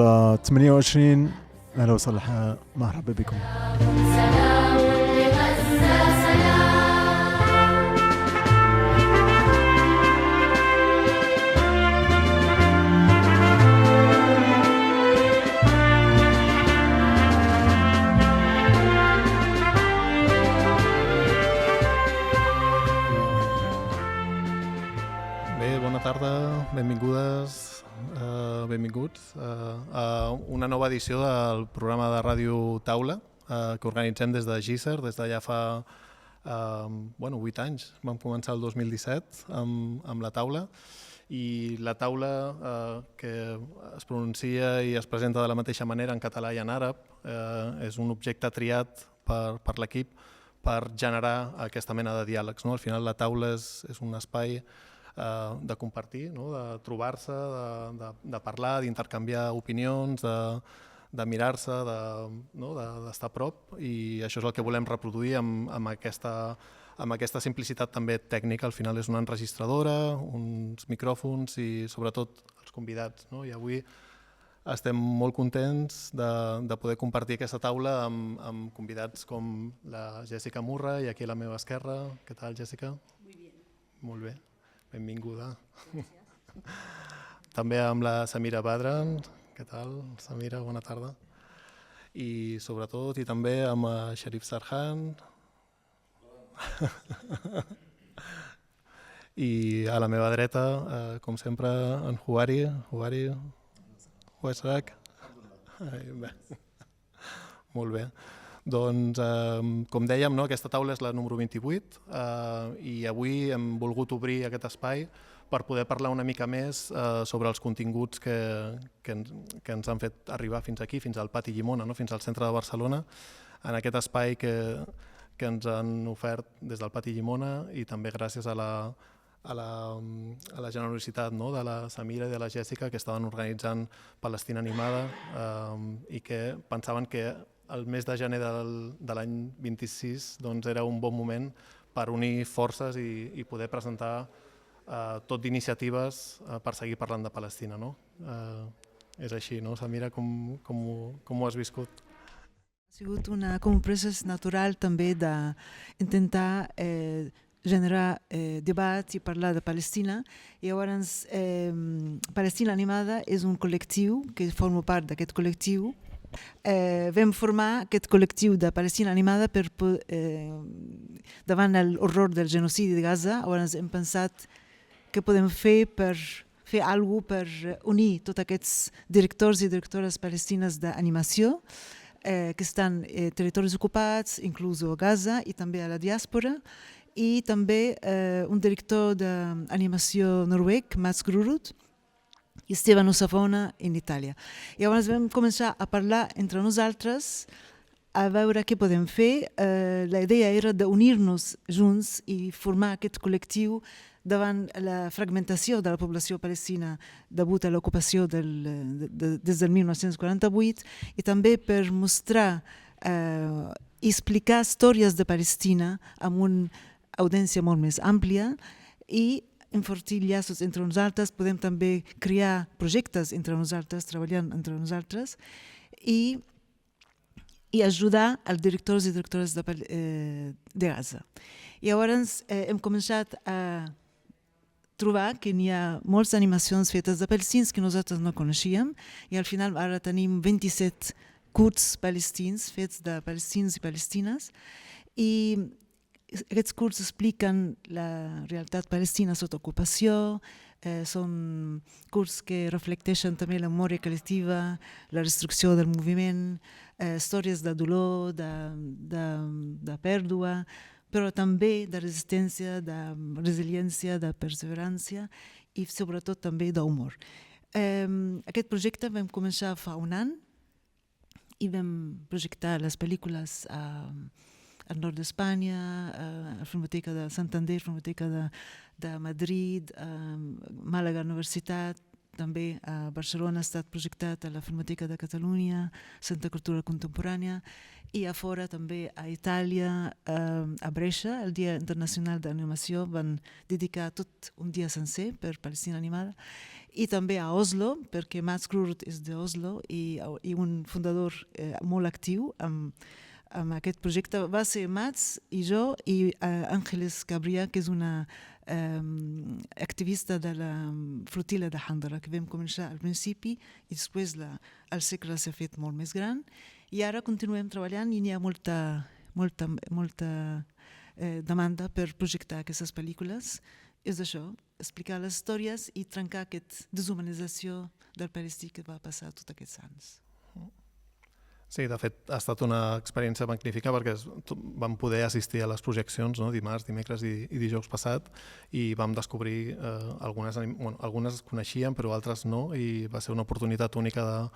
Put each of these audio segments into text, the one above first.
البطولة 28. أهلا وسهلا، مرحبا بكم. سلام لغزة سلام. Bé, bona tarda, benvingudes, benvinguts a una nova edició del programa de Ràdio Taula que organitzem des de GISER, des de ja fa 8 anys. Vam començar el 2017 amb la taula, i la taula que es pronuncia i es presenta de la mateixa manera en català i en àrab és un objecte triat per l'equip per generar aquesta mena de diàlegs, no? Al final la taula és un espai de compartir, no? De trobar-se, de parlar, d'intercanviar opinions, de mirar-se, d'estar a prop, i això és el que volem reproduir amb aquesta simplicitat també tècnica. Al final és una enregistradora, uns micròfons i sobretot els convidats, no? I avui estem molt contents de poder compartir aquesta taula amb convidats com la Jessica Murra, i aquí a la meva esquerra. Què tal, Jessica? Muy bien. Molt bé. Benvinguda. També amb la Samira Badran. Què tal, Samira? Bona tarda. I sobretot, i també amb Sharif Sarhan. I a la meva dreta, com sempre, en Huari. Huari, Huesrak. Molt bé. Doncs, com dèiem, no? Aquesta taula és la número 28 i avui hem volgut obrir aquest espai per poder parlar una mica més sobre els continguts que ens han fet arribar fins aquí, fins al Pati Llimona, no? Fins al centre de Barcelona, en aquest espai que ens han ofert des del Pati Llimona, i també gràcies a la generositat, no? De la Samira i de la Jessica, que estaven organitzant Palestina Animada i que pensaven que el mes de gener de l'any 26 doncs, era un bon moment per unir forces i poder presentar tot d'iniciatives per seguir parlant de Palestina, no? És així, no, Samira? Com ho has viscut? Ha sigut un procés natural també d'intentar generar debats i parlar de Palestina. I llavors Palestina Animada és un col·lectiu que forma part d'aquest col·lectiu. Vam formar aquest col·lectiu de Palestina Animada davant l'horror del genocidi de Gaza. Llavors hem pensat què podem fer per fer alguna cosa per unir tots aquests directors i directores palestines d'animació que estan en territoris ocupats, inclús a Gaza i també a la diàspora, i també un director d'animació noruec, Mats Grurud, i Stefano Savona en Itàlia. I llavors vam començar a parlar entre nosaltres, a veure què podem fer. La idea era d'unir-nos junts i formar aquest col·lectiu davant la fragmentació de la població palestina degut a l'ocupació des del 1948, i també per mostrar i explicar històries de Palestina amb una audiència molt més àmplia i enfortir llaços entre nosaltres. Podem també crear projectes entre nosaltres, treballant entre nosaltres, i ajudar els directors i directores de Gaza. I llavors hem començat a trobar que hi ha moltes animacions fetes de palestins que nosaltres no coneixíem, i al final ara tenim 27 curts palestins fets de palestins i palestines, i aquests curts expliquen la realitat palestina sota ocupació. Són curts que reflecteixen també la memòria col·lectiva, la destrucció del moviment, històries de dolor, de pèrdua, però també de resistència, de resiliència, de perseverança i sobretot també d'humor. Aquest projecte vam començar fa un any i vam projectar les pel·lícules al nord d'Espanya, a la Filmoteca de Santander, Filmoteca de Madrid, Màlaga Universitat, també a Barcelona ha estat projectat a la Filmoteca de Catalunya, Centre Cultura Contemporània, i a fora també a Itàlia, a Brescia, el Dia Internacional d'Animació, van dedicar tot un dia sencer per Palestina Animada, i també a Oslo, perquè Mats Grurt és d'Oslo i un fundador molt actiu amb aquest projecte. Va ser Mats i jo i Ángeles Cabria, que és una activista de la flotilla de Handara, que vam començar al principi i després el cicle s'ha fet molt més gran i ara continuem treballant i n'hi ha molta demanda per projectar aquestes pel·lícules. És això, explicar les històries i trencar aquesta deshumanització del palestí que va passar tots aquests anys. Sí, de fet, ha estat una experiència magnífica perquè vam poder assistir a les projeccions, no? Dimarts, dimecres i dijous passat, i vam descobrir algunes coneixíem però altres no, i va ser una oportunitat única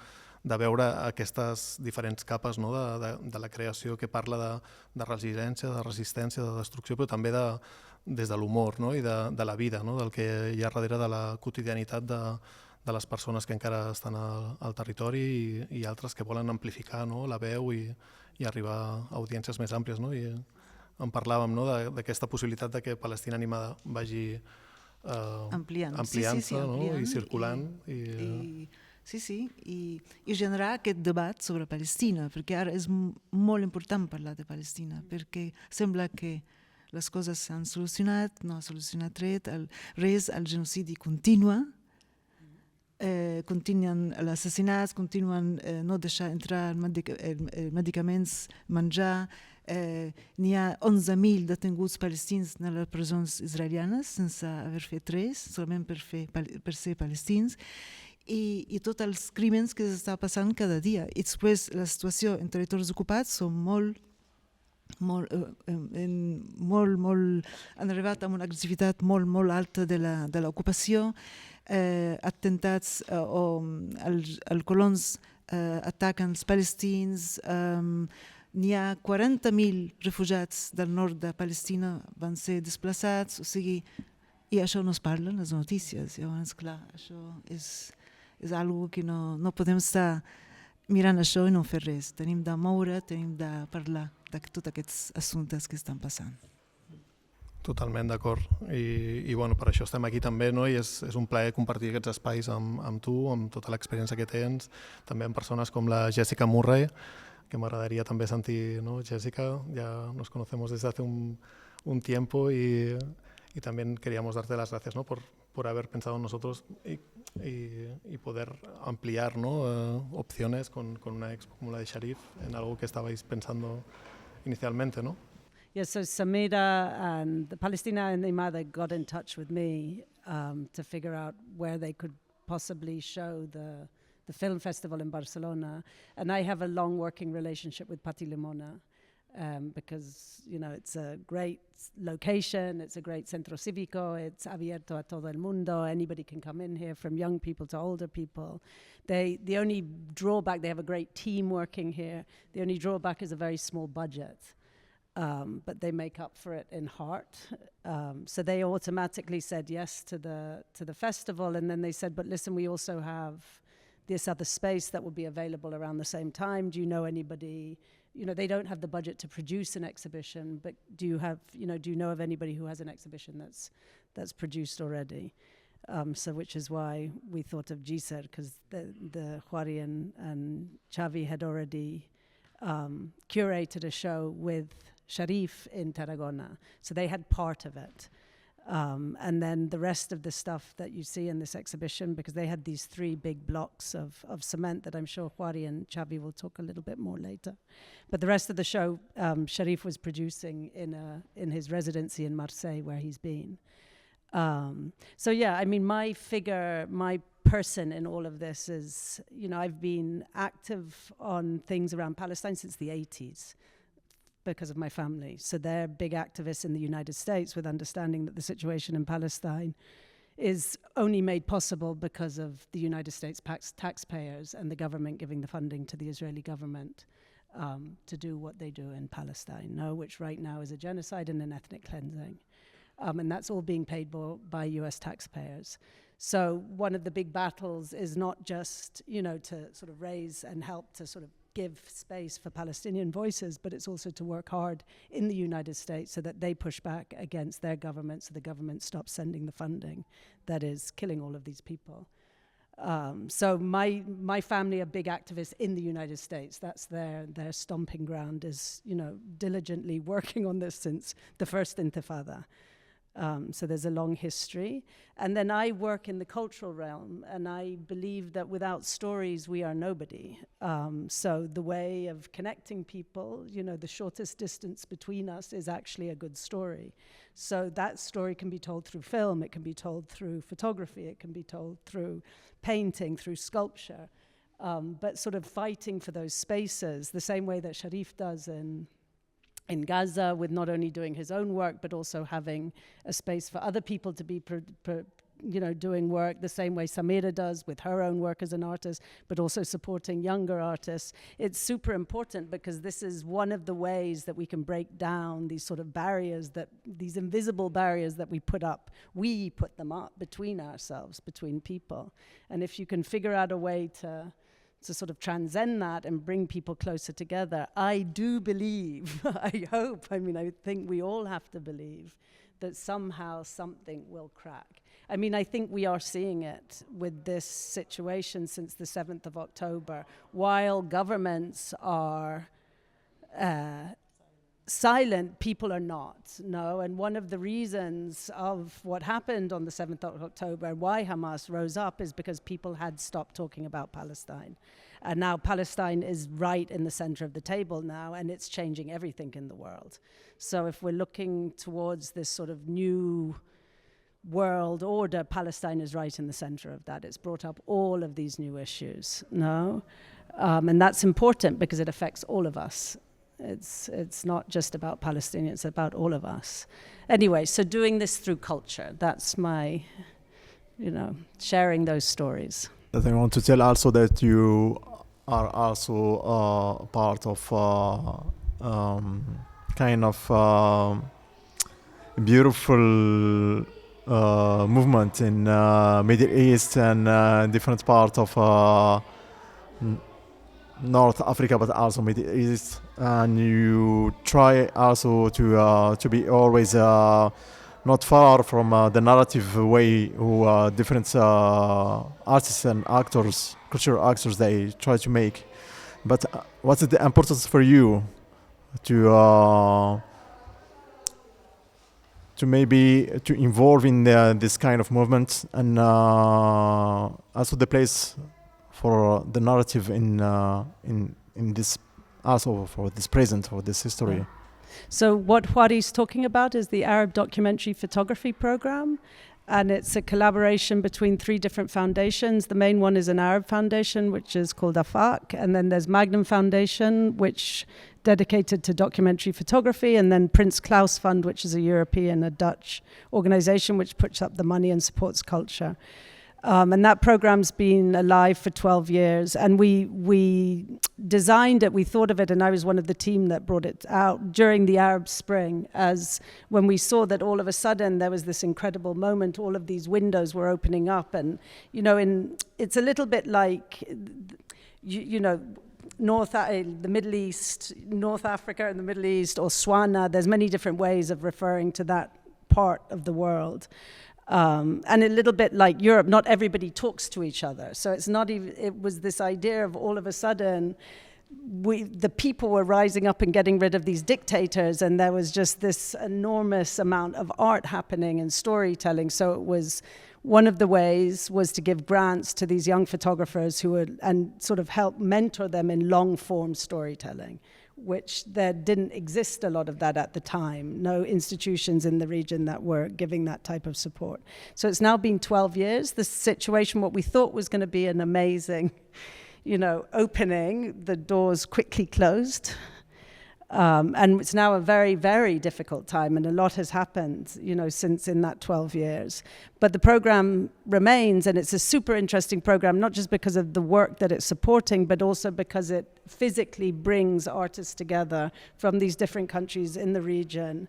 de veure aquestes diferents capes, no? de la creació que parla de resiliència, de resistència, de destrucció, però també des de l'humor, no? I de la vida, no? Del que hi ha darrere de la quotidianitat de les persones que encara estan al territori i altres que volen amplificar, no? La veu i arribar a audiències més àmplies. No? I en parlàvem, no? D'aquesta possibilitat de que Palestina Animada vagi ampliant-se, no? I circulant. I generar aquest debat sobre Palestina, perquè ara és molt important parlar de Palestina, perquè sembla que les coses s'han solucionat, no ha solucionat res, el genocidi continua, continuen els assassinats, continuen no deixar entrar medicaments, menjar. N'hi ha 11.000 detinguts palestins en les presons israelianes sense haver fet res, solament per ser palestins. I tots els crímens que s'estan passant cada dia. I després la situació en territoris ocupats són han arribat a una agressivitat molt alta de l'ocupació, atemptats els colons ataquen els palestins, n'hi ha 40.000 refugiats del nord de Palestina van ser desplaçats, o sigui, i això no es parla en les notícies. Llavors, clar, això és algo que no podem estar mirant això i no fer res. Tenim de moure, tenim de parlar de tots aquests assumptes que estan passant. Totalment d'acord. I bueno, per això estem aquí també, no? I és un plaer compartir aquests espais amb tu, amb tota l'experiència que tens, també amb persones com la Jessica Murray, que m'agradaria també sentir, ¿no? Jessica, ya nos conocemos desde hace un tiempo y también queríamos darte las gracias, ¿no? por haber pensado en nosotros y poder ampliar, ¿no? Opciones con una expo como la de Sharif en algo que estabais pensando inicialmente, ¿no? Yeah, so Samira and the Palestina Animada got in touch with me to figure out where they could possibly show the film festival in Barcelona. And I have a long working relationship with Pati Limona because, you know, it's a great location, it's a great centro cívico, it's abierto a todo el mundo, anybody can come in here, from young people to older people. The only drawback, they have a great team working here, the only drawback is a very small budget. But they make up for it in heart. So they automatically said yes to the festival, and then they said, but listen, we also have this other space that will be available around the same time. Do you know anybody? You know, they don't have the budget to produce an exhibition, but do you know of anybody who has an exhibition that's produced already? So which is why we thought of GSER, because the Juari and Xavi had already curated a show with Sharif in Tarragona. So they had part of it. And then the rest of the stuff that you see in this exhibition, because they had these 3 big blocks of cement that I'm sure Juari and Xavi will talk a little bit more later. But the rest of the show, Sharif was producing in his residency in Marseille, where he's been. So yeah, I mean, my person in all of this is, you know, I've been active on things around Palestine since the 80s. Because of my family. So they're big activists in the United States with understanding that the situation in Palestine is only made possible because of the United States taxpayers and the government giving the funding to the Israeli government to do what they do in Palestine, which right now is a genocide and an ethnic cleansing. And that's all being paid by US taxpayers. So one of the big battles is not just, you know, to sort of raise and help to sort of give space for Palestinian voices, but it's also to work hard in the United States so that they push back against their government, so the government stops sending the funding that is killing all of these people. So my family are big activists in the United States. That's their stomping ground, is, you know, diligently working on this since the first Intifada. So there's a long history. And then I work in the cultural realm, and I believe that without stories, we are nobody. So the way of connecting people, you know, the shortest distance between us is actually a good story. So that story can be told through film, it can be told through photography, it can be told through painting, through sculpture, but sort of fighting for those spaces, the same way that Sharif does in Gaza, with not only doing his own work, but also having a space for other people to be, doing work, the same way Samira does with her own work as an artist, but also supporting younger artists. It's super important because this is one of the ways that we can break down these sort of barriers, these invisible barriers that we put up. We put them up between ourselves, between people. And if you can figure out a way to sort of transcend that and bring people closer together, I do believe, I hope, I think we all have to believe that somehow something will crack. I mean, I think we are seeing it with this situation since the 7th of October. While governments are silent, people are not, no? And one of the reasons of what happened on the 7th of October, why Hamas rose up, is because people had stopped talking about Palestine. And now Palestine is right in the center of the table now, and it's changing everything in the world. So if we're looking towards this sort of new world order, Palestine is right in the center of that. It's brought up all of these new issues, no? And that's important because it affects all of us. It's not just about Palestine, it's about all of us. Anyway, so doing this through culture, that's my, sharing those stories. I want to tell also that you are also part of kind of beautiful movement in Middle East and different part of North Africa, but also Middle East, and you try also to be always not far from the narrative way who different artists and actors, cultural actors, they try to make. But what is the importance for you to maybe to involve in this kind of movement, and also the place for the narrative in this, also for this present, for this history? Yeah. So what Hwari's talking about is the Arab Documentary Photography Program, and it's a collaboration between 3 different foundations. The main one is an Arab foundation, which is called Afaq, and then there's Magnum Foundation, which dedicated to documentary photography, and then Prince Claus Fund, which is a European, a Dutch organization which puts up the money and supports culture. And that program's been alive for 12 years. And we designed it, we thought of it, and I was one of the team that brought it out during the Arab Spring, as when we saw that all of a sudden there was this incredible moment, all of these windows were opening up. And, it's a little bit like, the Middle East, North Africa and the Middle East, or Swana, there's many different ways of referring to that part of the world. And a little bit like Europe, not everybody talks to each other. So it's not even, it was this idea of all of a sudden, the people were rising up and getting rid of these dictators, and there was just this enormous amount of art happening and storytelling. So it was, one of the ways was to give grants to these young photographers and sort of help mentor them in long form storytelling, which there didn't exist a lot of that at the time. No institutions in the region that were giving that type of support. So it's now been 12 years. The situation, what we thought was going to be an amazing, opening, the doors quickly closed. And it's now a very, very difficult time, and a lot has happened, since in that 12 years. But the program remains, and it's a super interesting program, not just because of the work that it's supporting, but also because it physically brings artists together from these different countries in the region,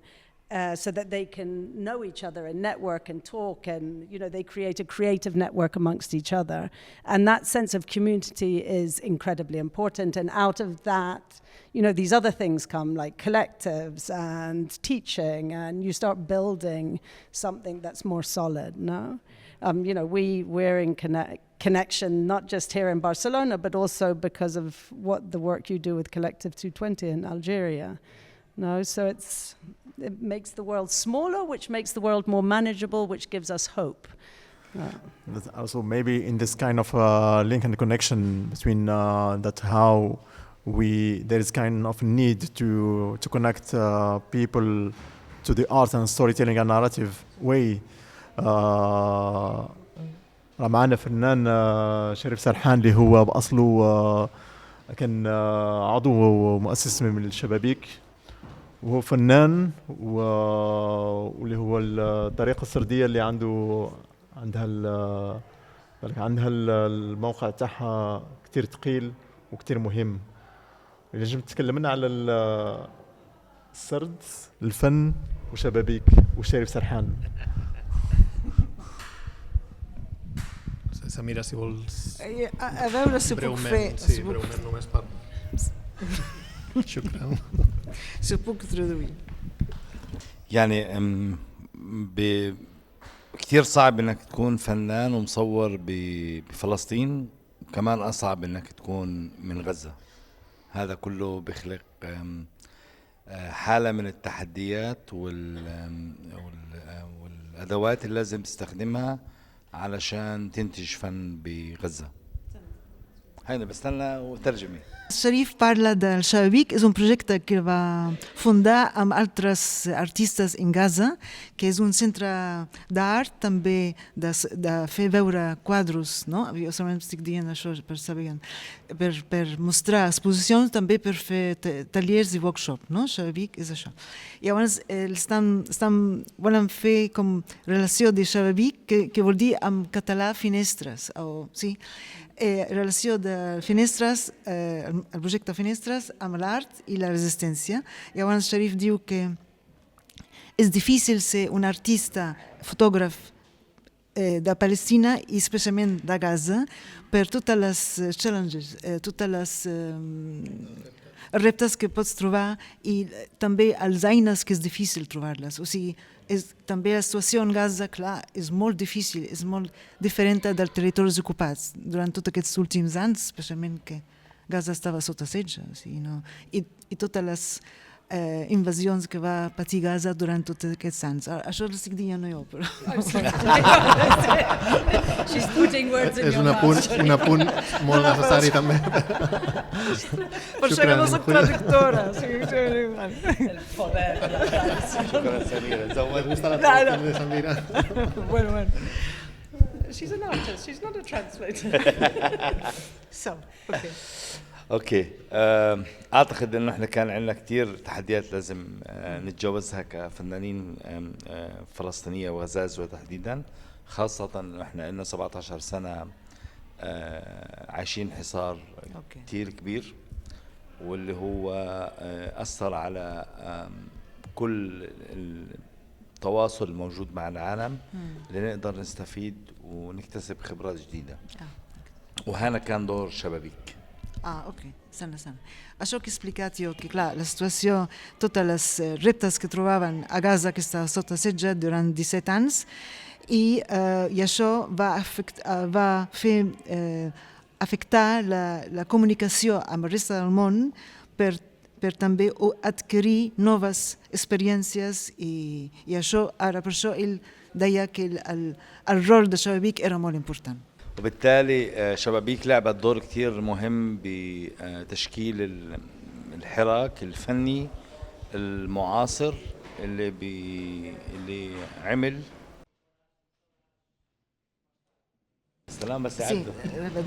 so that they can know each other and network and talk, and they create a creative network amongst each other. And that sense of community is incredibly important. And out of that, these other things come, like collectives and teaching, and you start building something that's more solid, no? we're in connection not just here in Barcelona, but also because of what the work you do with Collective 220 in Algeria. No, so it makes the world smaller, which makes the world more manageable, which gives us hope. That also maybe in this kind of link and connection between that how there is kind of need to connect people to the art and storytelling and narrative way. معنا فنان شريف سرحان اللي هو بأصله كان عضو مؤسس من الشبابيك، وهو فنان واللي هو الطريقة السردية اللي عندها الموقع تاعها كتير ثقيل وكتير مهم. نجم تتكلم لنا على السرد، الفن وشبابيك وشريف سرحان. Samira, si vols A veure si puc fer... breument només per... شكرا. Si ho puc traduir. يعني كتير صعب انك تكون فنان ومصور بفلسطين، وكمان اصعب انك تكون من غزة. هذا كله بيخلق حالة من التحديات والادوات اللي لازم تستخدمها علشان تنتج فن بغزة. هيدا بستنى وترجمة. Sharif parla del Xababik, és un projecte que va fundar amb altres artistes en Gaza, que és un centre d'art també de fer veure quadros, no? Jo solament estic dient això per saber, per mostrar exposicions, també per fer tallers i workshops, no? Xababik és això. I llavors volen fer com relació de Xababik, que vol dir en català finestres, o sí, relació de finestres, el projecte Finestres amb l'art i la resistència. Llavors Sharif diu que és difícil ser un artista, fotògraf de Palestina i especialment de Gaza per totes les challenges, totes les reptes que pots trobar i també els eines que és difícil trobar-les. O sigui, també la situació en Gaza, clar, és molt difícil, és molt diferent dels territoris ocupats. Durant tots aquests últims anys, especialment que Gaza estava sota setge, o sigui, no? I totes les invasions que va patir Gaza durant tots aquests anys. Això l'estic dient jo, però... She's putting words in És your mouth. un apunt molt necessari també. Per això que no soc traductora. El poder. شكرا سميرة. Gusta la traducción de Samira. Bueno. She's an artist, she's not a translator. So, okay. اوكي. اعتقد انه احنا كان عندنا كتير تحديات لازم نتجاوزها كفنانين فلسطينية وغزاز تحديدا، خاصة انه احنا لنا 17 سنة عايشين حصار كتير كبير، واللي هو اثر على كل التواصل الموجود مع العالم لنقدر نستفيد ونكتسب خبرات جديدة. وهنا كان دور شبابيك. Ok, sana. Això que he explicat jo, que clar, la situació, totes les reptes que trobaven a Gaza, que està sota setge durant 17 anys, i això va fer afectar la comunicació amb la resta del món per també adquirir noves experiències i això, ara per això ell deia que el rol de Xababik era molt important. وبالتالي شبابيك لعبت دور كتير مهم بتشكيل الحراك الفني المعاصر اللي عمل سلام بس يعدوا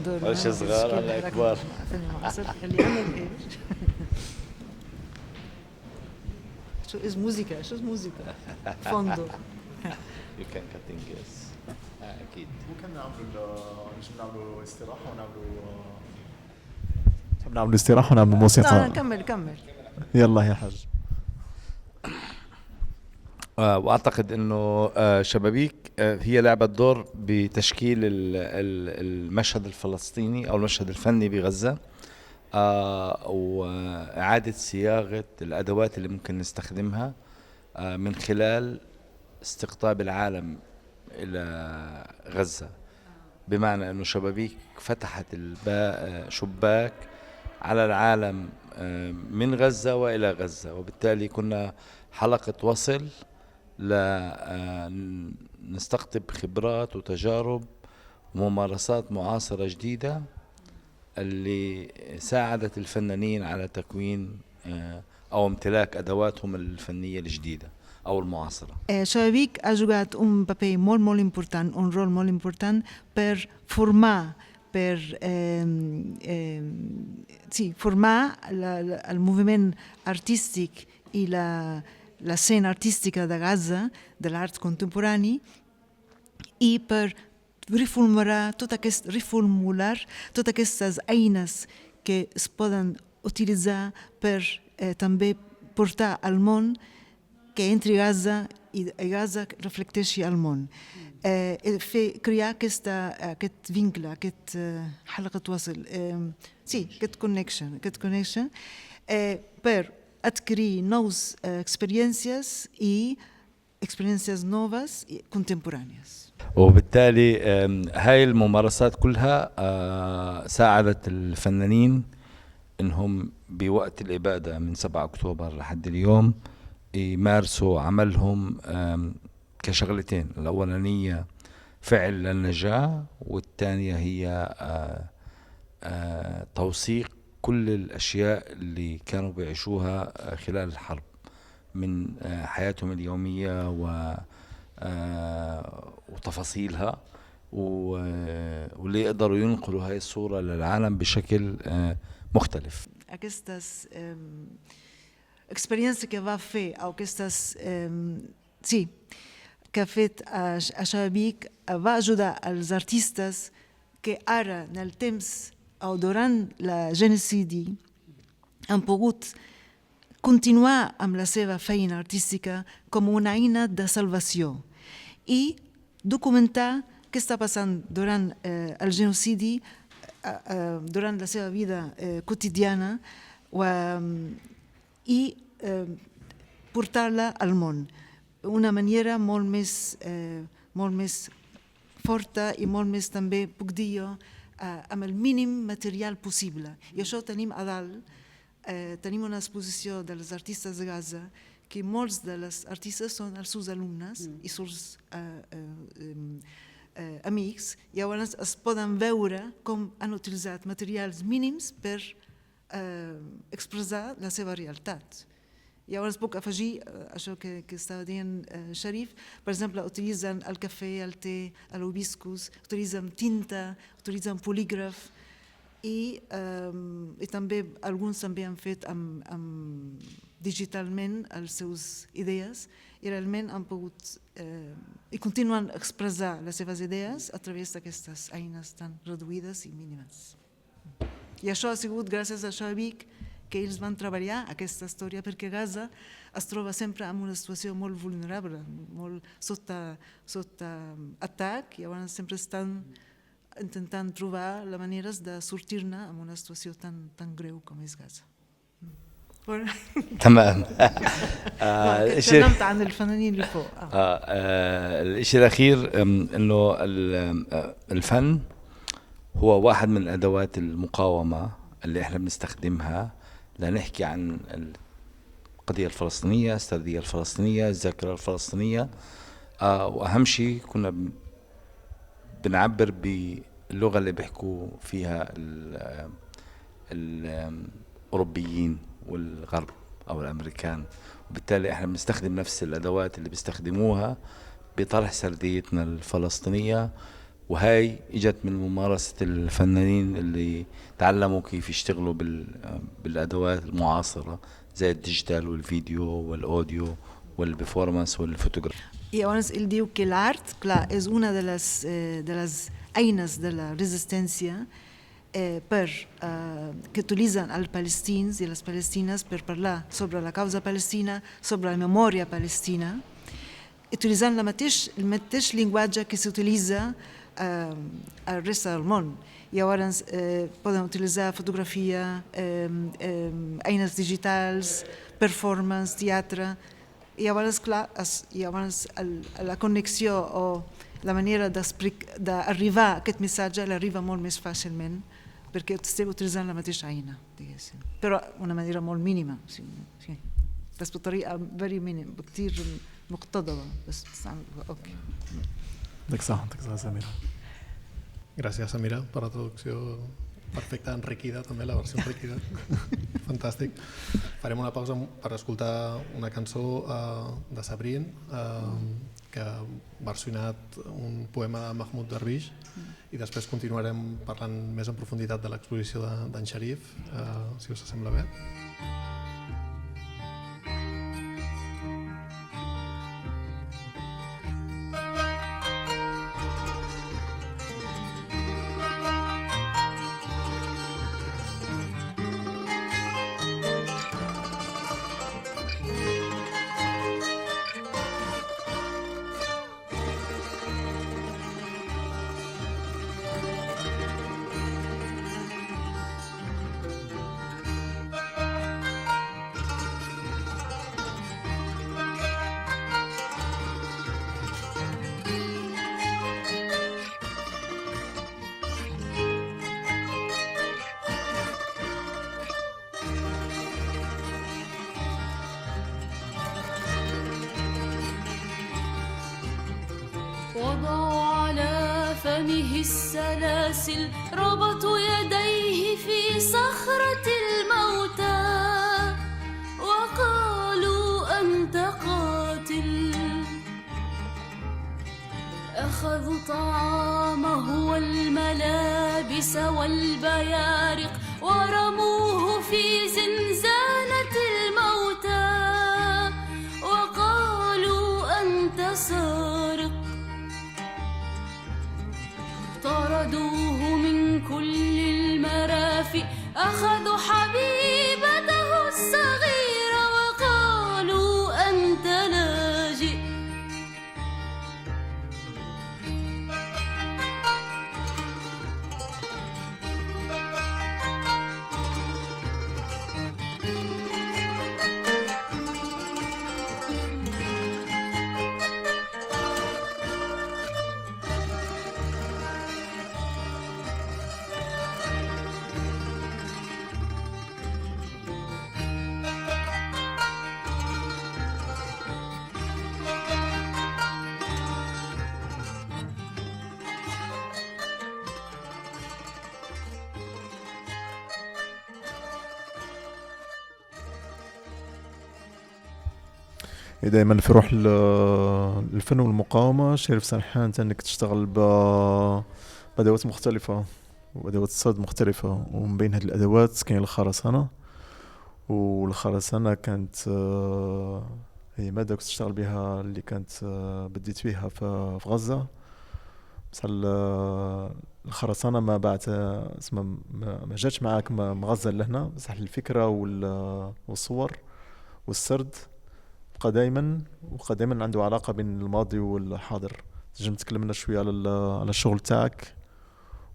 ولا شيء صغار ولا كبار. اللي عمل ايش؟ شو اسم موسيقى؟ شو اسم موسيقى؟ فوندو. You can cutting yes. أكيد. ممكن نعملوا استراحة نعملوا استراحة ونعملوا موسيقى. كمل. يلا يا حاج. واعتقد انه شبابيك هي لعبت دور بتشكيل المشهد الفلسطيني او المشهد الفني بغزة، واعادة صياغة الادوات اللي ممكن نستخدمها من خلال استقطاب العالم إلى غزة، بمعنى أنه شبابيك فتحت شباك على العالم من غزة وإلى غزة، وبالتالي كنا حلقة وصل لنستقطب خبرات وتجارب وممارسات معاصرة جديدة اللي ساعدت الفنانين على تكوين أو امتلاك أدواتهم الفنية الجديدة أو المعاصرة. Xavier ha jugat un paper molt important, un rol molt important per formar, formar el moviment artístic i l'escena artística de Gaza, de l'art contemporani, i per reformular totes aquestes eines que es poden utilitzar per també portar al món que entri Gaza i Gaza reflecteixi al món. Crear aquest vincle, aquest حلقة وصل, aquest connection per adquirir noves experiències i experiències noves i contemporànies. وبالتالي هاي الممارسات كلها ساعدت الفنانين انهم بوقت الإبادة من 7 أكتوبر لحد اليوم يمارسوا عملهم كشغلتين، الأولانية فعل للنجاة، والثانية هي توثيق كل الأشياء اللي كانوا بيعيشوها خلال الحرب من حياتهم اليومية وتفاصيلها، واللي يقدروا ينقلوا هاي الصورة للعالم بشكل مختلف. Aquestes experiències que va fer, o aquestes, que ha fet a Xavier va ajudar els artistes que ara, en el temps o durant la genocidi, han pogut continuar amb la seva feina artística com una eina de salvació i documentar què està passant durant el genocidi, durant la seva vida quotidiana i portar-la al món d'una manera molt més forta i molt més, també puc dir jo, amb el mínim material possible. I això tenim a dalt, tenim una exposició dels artistes de Gaza que molts dels artistes són els seus alumnes i seus amics, i llavors es poden veure com han utilitzat materials mínims per expressar la seva realitat. Llavors puc afegir això que estava dient Sharif, per exemple, utilitzen el cafè, el té, l'hibiscus, utilitzen tinta, utilitzen polígraf, i també alguns també han fet digitalment les seves idees i realment han pogut i continuen a expressar les seves idees a través d'aquestes eines tan reduïdes i mínimes. I això ha sigut gràcies a Xavier que ells van treballar aquesta història, perquè Gaza es troba sempre en una situació molt vulnerable, molt sota atac, i llavors sempre estan intentant trobar les maneres de sortir-ne en una situació tan greu com és Gaza. تمام. تكلمت عن الفنانين اللي فوق. الشيء الأخير إنه الفن هو واحد من أدوات المقاومة اللي إحنا بنستخدمها لنحكي عن القضية الفلسطينية، السردية الفلسطينية، الذاكرة الفلسطينية، وأهم شيء كنا بنعبر باللغة اللي بيحكوا فيها الأوروبيين والغرب أو الأمريكان، وبالتالي إحنا بنستخدم نفس الأدوات اللي بيستخدموها بطرح سرديتنا الفلسطينية، وهاي اجت من ممارسة الفنانين اللي تعلموا كيف يشتغلوا بالأدوات المعاصرة زي الديجيتال والفيديو والأوديو والبرفورمانس والفوتوغرافي. I llavors ell diu que l'art, clar, és una de les eines de la resistència que utilitzen els palestins i les palestines per parlar sobre la causa palestina, sobre la memòria palestina, utilitzant el mateix llenguatge que s'utilitza al resta del món. Llavors poden utilitzar fotografia, eines digitals, performance, teatre. I llavors, clar, la connexió o la manera d'arribar a aquest missatge l'arriba molt més fàcilment perquè esteu utilitzant la mateixa eina, diguéssim. Però d'una manera molt mínima. Sí. بس بطريقة very minimal كتير مقتضبة بس اوكي. ديك صح سميرة. Gràcies, Samira, per la traducció perfecta, enriquida, també la versió enriquida. Fantàstic. Farem una pausa per escoltar una cançó de Sabrin, que ha versionat un poema de Mahmoud Darwish, i després continuarem parlant més en profunditat de l'exposició d'en Sharif, si us sembla bé. وضعوا على فمه السلاسل ربطوا يديه في صخرة الموتى وقالوا أنت قاتل أخذوا طعامه والملابس والبيارق ورموه في زنزانة الموتى وقالوا أنت سارق طردوه من كل المرافق أخذوا حبيبته الصغيرة وقالوا أنت لاجئ دائما في روح الفن والمقاومة. شريف سرحان انت انك تشتغل بأدوات مختلفة وأدوات الصيد مختلفة، ومن بين هذه الأدوات كاين الخرسانة. والخرسانة كانت هي مادة كنت تشتغل بها اللي كانت بديت فيها في غزة. بس الخرسانة ما بعد ما جاتش معاك من غزة لهنا، بصح الفكرة والصور والسرد بقى دائما عنده علاقة بين الماضي والحاضر. تنجم تكلم لنا شوية على الشغل تاعك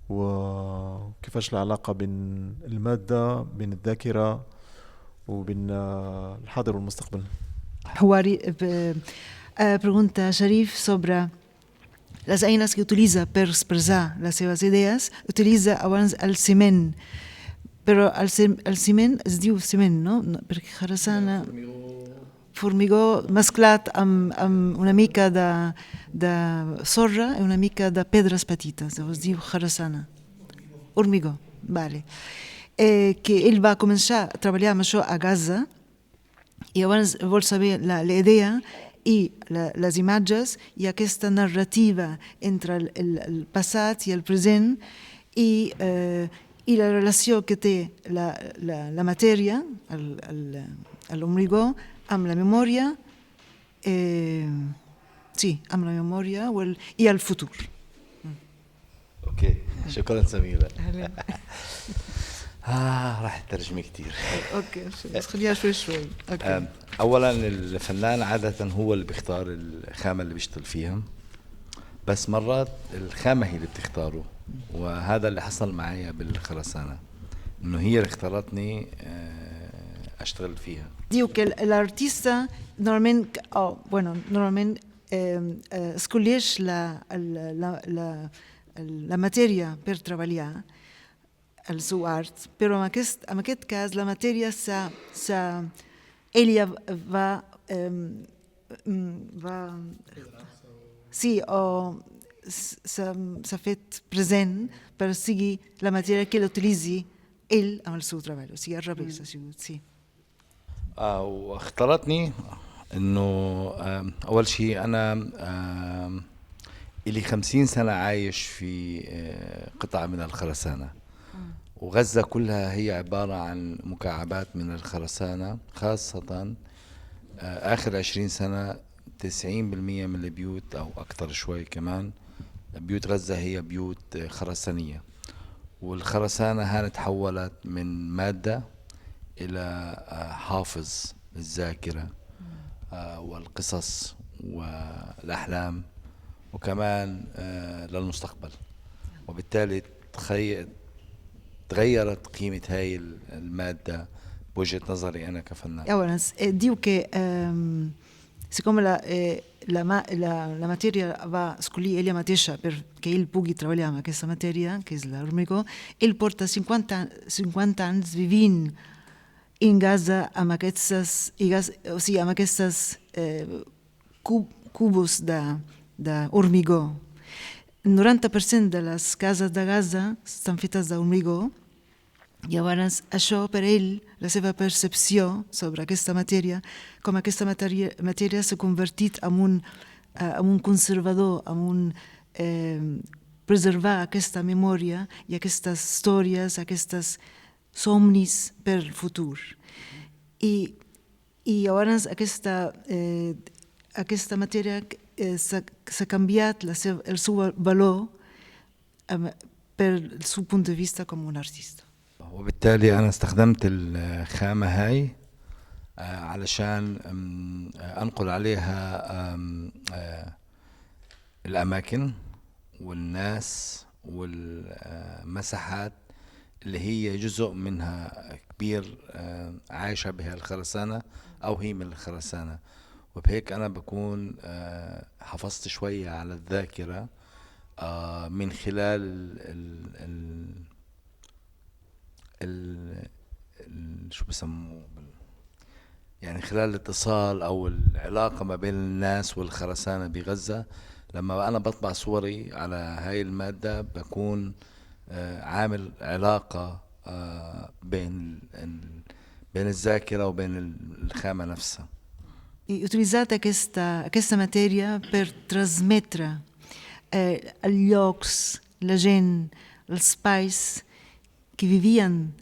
وكيفاش العلاقة بين المادة، بين الذاكرة، وبين الحاضر والمستقبل. Pergunta Sharif sobre les eines que utilitza per expressar les seves idees. Utilitza abans el ciment, però el ciment es diu ciment, no? Perquè Kharasana... formigó mesclat amb una mica de sorra i una mica de pedres petites, es diu Kharasana. Hormigó, vale. Que ell va començar a treballar amb això a Gaza i llavors vol saber la idea i les imatges i aquesta narrativa entre el passat i el present i la relació que té la matèria, l'homrigó, amb la memòria, amb la memòria i el futur. اوكي شكرا سميرة. راح ترجمي كتير. اوكي بس خليها شوي. اوكي. اولا الفنان عادة هو اللي بيختار الخامة اللي بيشتغل فيها، بس مرات الخامة هي اللي بتختاره، وهذا اللي حصل معايا بالخرسانة، انه هي اللي اختارتني اشتغل فيها. Diu que l'artista normalment escolleix la matèria per treballar el seu art, però en aquest cas la matèria ella va sí, o s'ha fet present per seguir la matèria que l'utilitzi ell amb el seu treball, o sigui, al revés, ha sigut, sí. واختلطني انه اول شيء انا الي 50 سنة عايش في قطعة من الخرسانة، وغزة كلها هي عبارة عن مكعبات من الخرسانة، خاصة آخر 20 سنة 90% من البيوت أو أكثر شوي كمان بيوت غزة هي بيوت خرسانية، والخرسانة هاي تحولت من مادة إلى حافظ للذاكرة والقصص والأحلام وكمان للمستقبل، وبالتالي تغيرت قيمة هاي المادة بوجهة نظري أنا كفنان. Llavors, diu que siccome la matèria va escollir ella mateixa perquè ell pugui treballar amb aquesta matèria, que és l'hormigó, ell porta 50 anys vivint en Gaza amb aquestes cubos d'hormigó. El 90% de les cases de Gaza estan fetes d'hormigó. Llavors, això per ell, la seva percepció sobre aquesta matèria, com aquesta matèria s'ha convertit en un conservador, en un preservar aquesta memòria i aquestes històries, aquests somnis per el futur. I llavors aquesta matèria s'ha canviat el seu valor per el seu punt de vista com un artista. وبالتالي أنا استخدمت الخامة هاي علشان أنقل عليها الأماكن والناس والمساحات اللي هي جزء منها كبير عايشة بها الخرسانة أو هي من الخرسانة، وبهيك أنا بكون حافظت شوية على الذاكرة من خلال شو بسموه يعني خلال الاتصال او العلاقة ما بين الناس والخرسانة بغزة. لما انا بطبع صوري على هاي المادة بكون عامل علاقة بين الذاكرة وبين الخامة نفسها. I utilitzat aquesta matèria per transmetre els llocs, la gent, els espais que vivien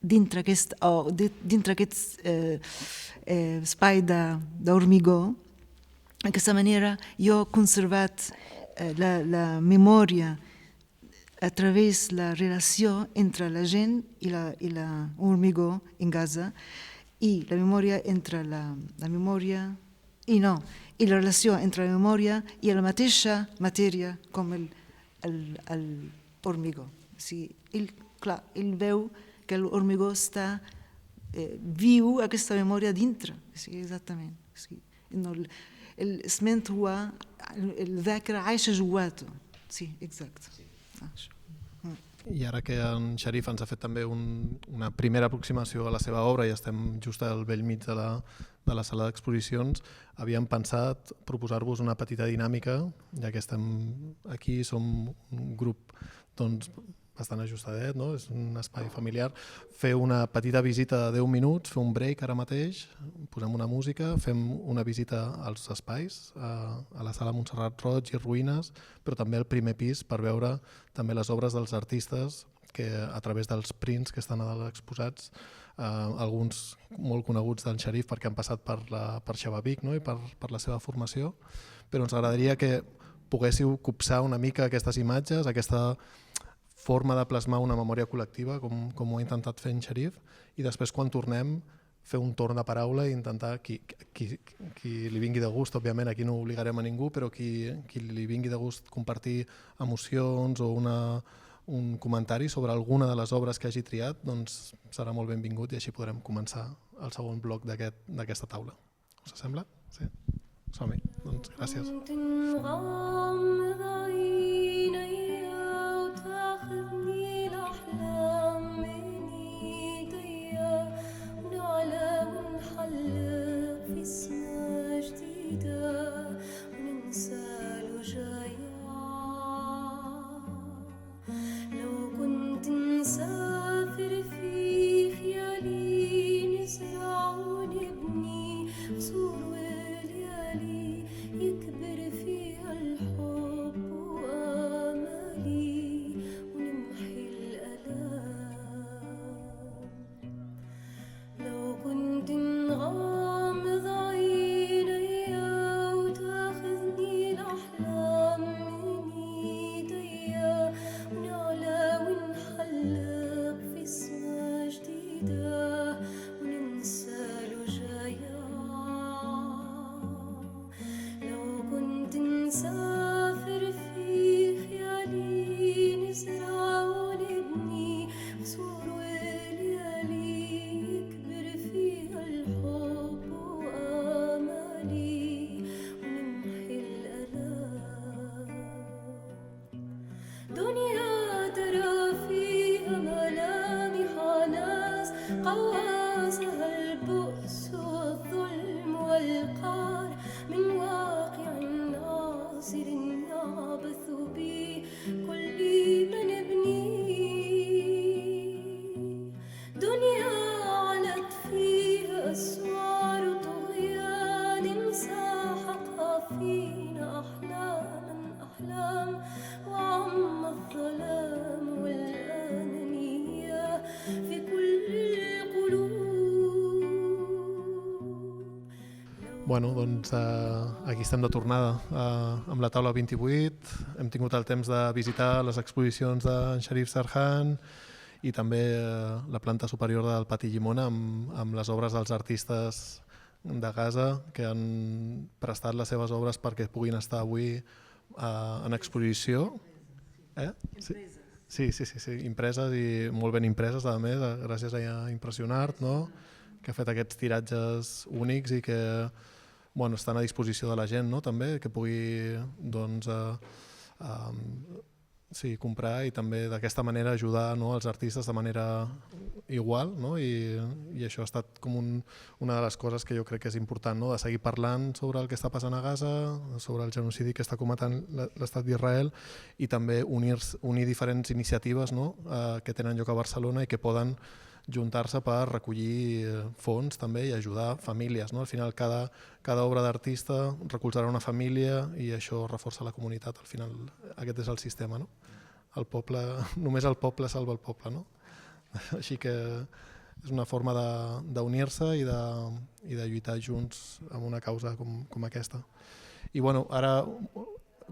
dintre aquest espai d'hormigó. D'aquesta manera jo he conservat la memòria a través de la relació entre la gent i l'hormigó en Gaza, i la memòria entre la memòria i la relació entre la memòria i la mateixa matèria com l'hormigó. O sigui, ell veu que l'hormigó està viu aquesta memòria dintre. Sí, exactament. Sí. الاسمنت هو الذاكرة عايشة جواته. Sí, exacte. I ara que en Sharif ens ha fet també una primera aproximació a la seva obra i estem just al bell mig de la sala d'exposicions, havíem pensat proposar-vos una petita dinàmica, ja que estem aquí, som un grup doncs, bastant ajustadet, no? És un espai familiar. Fer una petita visita de 10 minuts, fer un break ara mateix, posem una música, fem una visita als espais, a la sala Montserrat Roig i Ruïnes, però també al primer pis per veure també les obres dels artistes que a través dels prints que estan a dalt exposats, alguns molt coneguts d'en Sharif perquè han passat per Xavavic, no? I per la seva formació, però ens agradaria que poguéssiu copsar una mica aquestes imatges, aquesta forma de plasmar una memòria col·lectiva, com ho ha intentat fer en Sharif, i després quan tornem fer un torn de paraula i intentar qui li vingui de gust, òbviament aquí no obligarem a ningú, però qui li vingui de gust compartir emocions o un comentari sobre alguna de les obres que hagi triat, doncs serà molt benvingut i així podrem començar el segon bloc d'aquesta taula. Us sembla? Sí? Som-hi. Doncs gràcies. غمض عيني وتاخذني الأحلام من إيديا ونعلى ونحلق في سما جديدة وننسى الوجايع لو كنت نسافر في خيالي نزرع ونبني قصور وليالي يكبر فيها الحب وآمالي ونمحي الآلام لو كنت نغمض عيني وتاخذني الأحلام من إيديا ونعلى ونحلق في سما جديدة وننسى الوجايع لو كنت نسافر في خيالي نزرع ونبني قصور وليالي يكبر فيها الحب وآمالي ونمحي الآلام دنيا ترى فيها ملامح ناس قواسها البؤس والظلم والقهر من واقع ناصر يعبث بكل من ابنيه دنيا علت فيها أسوار طغيان ساحقها فينا أحلام وعم الظلام والأنانية في كل القلوب Bueno, doncs aquí estem de tornada amb la taula 28. Hem tingut el temps de visitar les exposicions d'en Sharif Serhan i també la planta superior del Pati Llimona amb les obres dels artistes de Gaza que han prestat les seves obres perquè puguin estar avui en exposició. Sí, impreses i molt ben impreses, a més, gràcies a Impressionart, no? Que ha fet aquests tiratges únics i que estan a disposició de la gent, no? També, que pugui comprar i també d'aquesta manera ajudar, no, els artistes de manera igual, no? I això ha estat com una de les coses que jo crec que és important, no? De seguir parlant sobre el que està passant a Gaza, sobre el genocidi que està cometent l'estat d'Israel i també unir diferents iniciatives, no? Que tenen lloc a Barcelona i que poden juntar-se per recollir fons també i ajudar famílies, no? Al final cada obra d'artista recolzarà una família i això reforça la comunitat. Al final aquest és el sistema, no? El poble, només el poble salva el poble, no? Així que és una forma d'unir-se i de lluitar junts amb una causa com aquesta. I ara,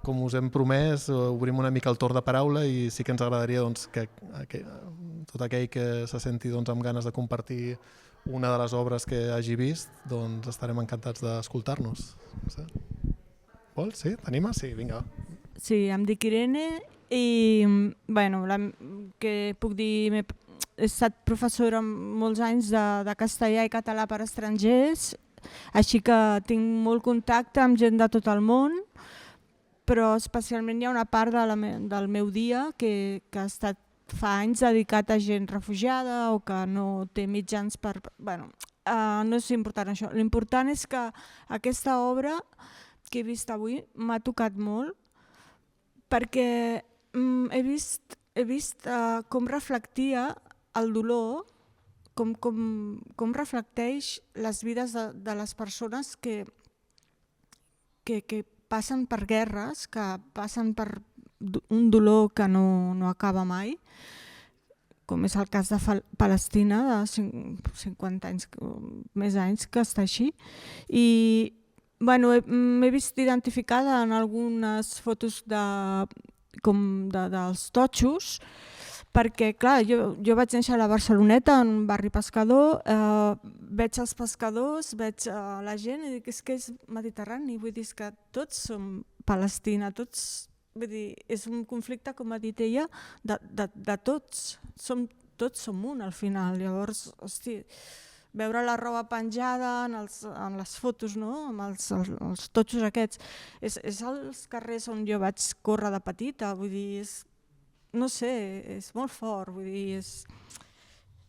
com us hem promès, obrim una mica el torn de paraula i sí que ens agradaria que tot aquell que se senti amb ganes de compartir una de les obres que hagi vist, doncs estarem encantats d'escoltar-nos. No sé. Vols? Sí? T'animes? Sí, vinga. Sí, em dic Irene i, que puc dir, he estat professora molts anys de castellà i català per estrangers, així que tinc molt contacte amb gent de tot el món, però especialment hi ha una part del meu dia que ha estat fa anys dedicat a gent refugiada o que no té mitjans per... no és important això. L'important és que aquesta obra que he vist avui m'ha tocat molt perquè he vist com reflectia el dolor, com reflecteix les vides de les persones que passen per guerres, que passen per un dolor que no acaba mai, com és el cas de Palestina, de 50 anys, més anys que està així. I m'he vist identificada en algunes fotos dels totxos, perquè clar, jo vaig néixer a la Barceloneta, en un barri pescador, veig els pescadors, veig la gent i dic, és que és mediterrani, vull dir que tots som Palestina, tots, vull dir, és un conflicte, com ha dit ella, de tots, tots som un al final, llavors, hosti, veure la roba penjada en les fotos, no? Amb els totxos aquests. És als carrers on jo vaig córrer de petita, vull dir, no sé, és molt fort, vull dir,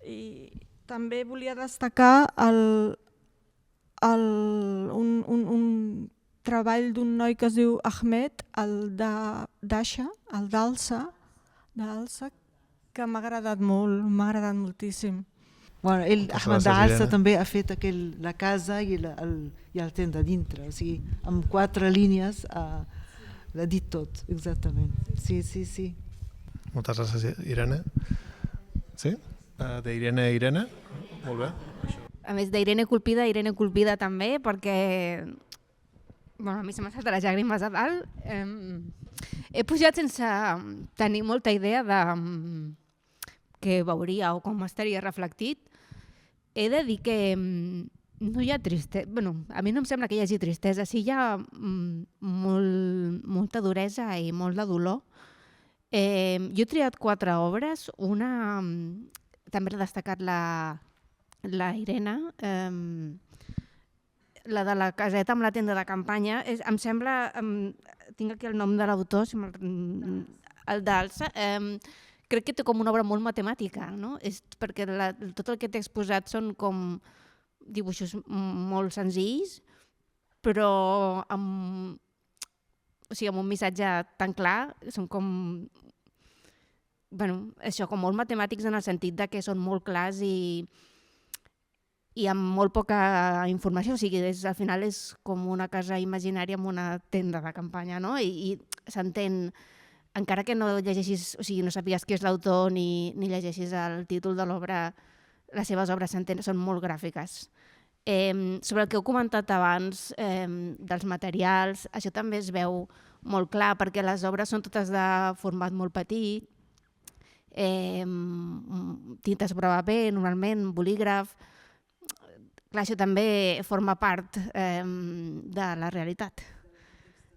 I també volia destacar un treball d'un noi que es diu Ahmed, el d'Aixa, el d'Alsa, que m'ha agradat molt, m'ha agradat moltíssim. Bueno, Ahmed d'Alsa també ha fet la casa i el tenda dintre, o sigui, amb 4 línies l'ha dit tot, exactament. Sí. Moltes gràcies, Irene. Sí? D'Irene a Irene? Molt bé. A més d'Irene colpida també, perquè a mi se m'ha saltat les llàgrimes a dalt. He pujat sense tenir molta idea de què veuria o com estaria reflectit. He de dir que no hi ha tristesa, a mi no em sembla que hi hagi tristesa, sí hi ha molta duresa i molt de dolor. Jo he triat 4 obres, una també he destacat la Irene, la de la caseta amb la tenda de campanya, em sembla, tinc aquí el nom de l'autor, el d'Alsa, crec que té com una obra molt matemàtica, no? Perquè tot el que t'he exposat són com dibuixos molt senzills, però amb un missatge tan clar, són com com molt matemàtics en el sentit que són molt clars i amb molt poca informació, o sigui, al final és com una casa imaginària amb una tenda de campanya, no? I s'entén, encara que no llegeixis, o sigui, no sàpigues qui és l'autor ni llegeixis el títol de l'obra, les seves obres són molt gràfiques. Sobre el que heu comentat abans dels materials, això també es veu molt clar perquè les obres són totes de format molt petit, tinta sobre paper, normalment, bolígraf. Clar, això també forma part de la realitat.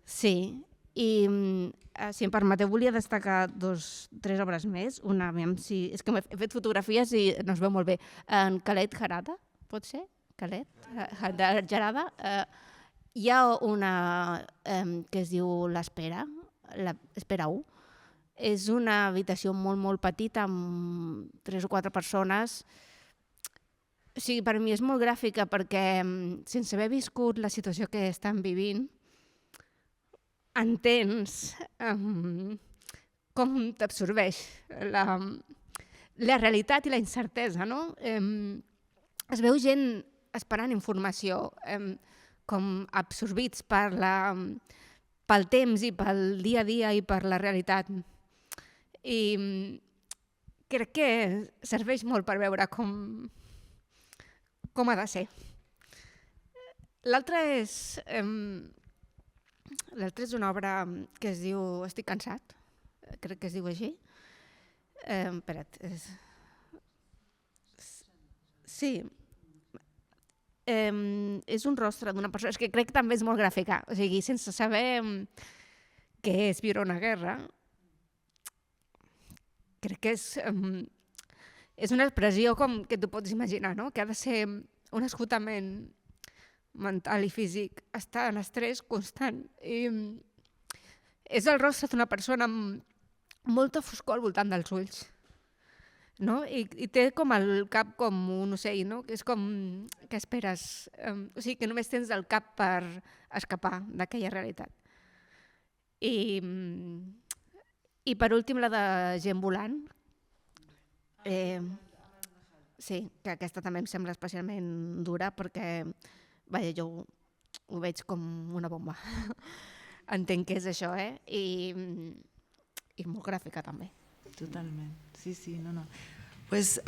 Sí, i si em permeteu volia destacar 3 obres més. Una, és que he fet fotografies i no es veu molt bé. En Khaled Jarada, pot ser? Khaled Jarada. Hi ha una que es diu l'Espera 1. És una habitació molt, molt petita amb 3 o 4 persones. O sigui, per mi és molt gràfica perquè sense haver viscut la situació que estan vivint, entens com t'absorbeix la realitat i la incertesa, no? Es veu gent esperant informació, com absorbits pel temps i pel dia a dia i per la realitat. I crec que serveix molt per veure com ha de ser. L'altra és una obra que es diu Estic cansat, crec que es diu així. Espera't. Sí. És un rostre d'una persona, és que crec que també és molt gràfica, o sigui, sense saber què és viure una guerra, crec que és una expressió com que tu pots imaginar, no? Que ha de ser un esgotament mental i físic, estar en estrès constant. I és el rostre d'una persona amb molta foscor al voltant dels ulls. No? I té com el cap com un ocell, no? Que és com que esperes, o sigui que només tens el cap per escapar d'aquella realitat. I per últim la de Gent volant, sí, que aquesta també em sembla especialment dura perquè jo ho veig com una bomba. Entenc que és això, i molt gràfica també. Totalment, sí, no. Pues,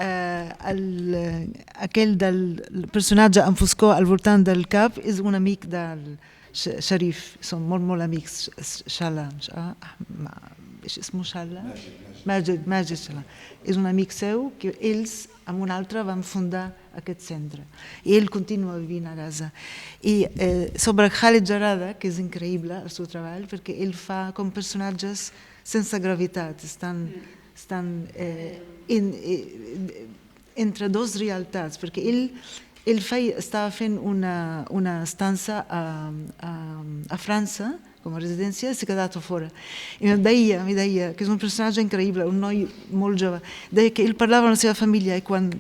aquell del personatge amb foscor al voltant del cap és un amic del Sharif, són molt amics. Shala, Majid Shala. És un amic seu que ells amb un altre van fundar aquest centre. I ell continua vivint a Gaza. I sobre Khaled Jarada, que és increïble el seu treball, perquè ell fa com personatges sense gravitat, estan entre 2 realitats, perquè ell ell estava fent una estança a França, com a residència, i s'ha quedat a fora. I em deia que és un personatge increïble, un noi molt jove, deia que ell parlava amb la seva família i quan